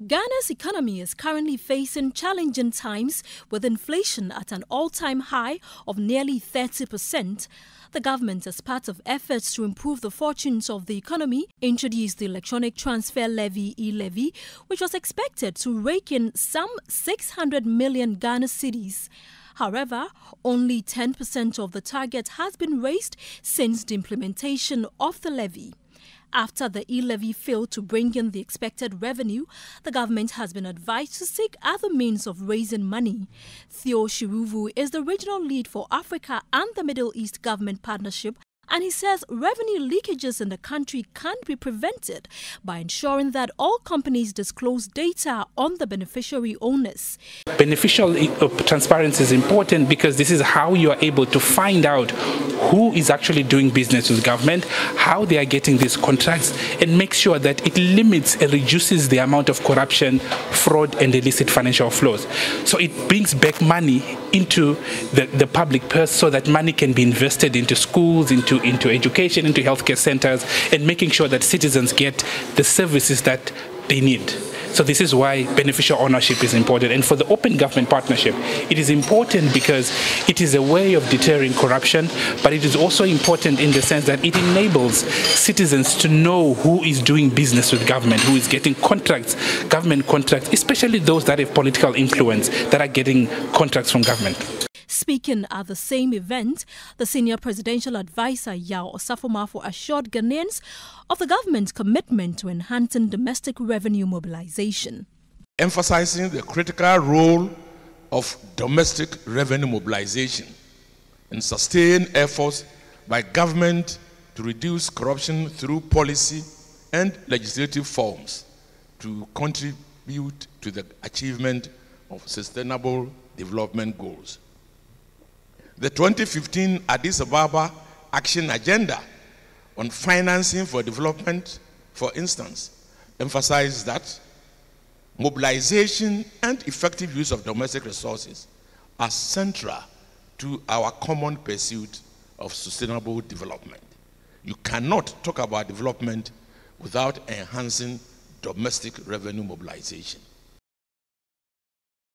Ghana's economy is currently facing challenging times with inflation at an all-time high of nearly 30%. The government, as part of efforts to improve the fortunes of the economy, introduced the Electronic Transfer Levy (e-Levy), which was expected to rake in some 600 million Ghana cedis. However, only 10% of the target has been raised since the implementation of the levy. After the e-levy failed to bring in the expected revenue, the government has been advised to seek other means of raising money. Theo Shiruvu is the regional lead for Africa and the Middle East Government Partnership, and he says revenue leakages in the country can be prevented by ensuring that all companies disclose data on the beneficiary owners. Beneficial transparency is important because this is how you are able to find out who is actually doing business with government, how they are getting these contracts, and make sure that it limits and reduces the amount of corruption, fraud, and illicit financial flows. So it brings back money into the public purse so that money can be invested into schools, into education, into healthcare centers, and making sure that citizens get the services that they need. So this is why beneficial ownership is important. And for the Open Government Partnership, it is important because it is a way of deterring corruption, but it is also important in the sense that it enables citizens to know who is doing business with government, who is getting contracts, government contracts, especially those that have political influence, that are getting contracts from government. Speaking at the same event, the senior presidential advisor Yao Osafo-Maafo assured Ghanaians of the government's commitment to enhancing domestic revenue mobilization. Emphasizing the critical role of domestic revenue mobilization and sustained efforts by government to reduce corruption through policy and legislative forms to contribute to the achievement of sustainable development goals. The 2015 Addis Ababa Action Agenda on Financing for Development, for instance, emphasized that mobilization and effective use of domestic resources are central to our common pursuit of sustainable development. You cannot talk about development without enhancing domestic revenue mobilization.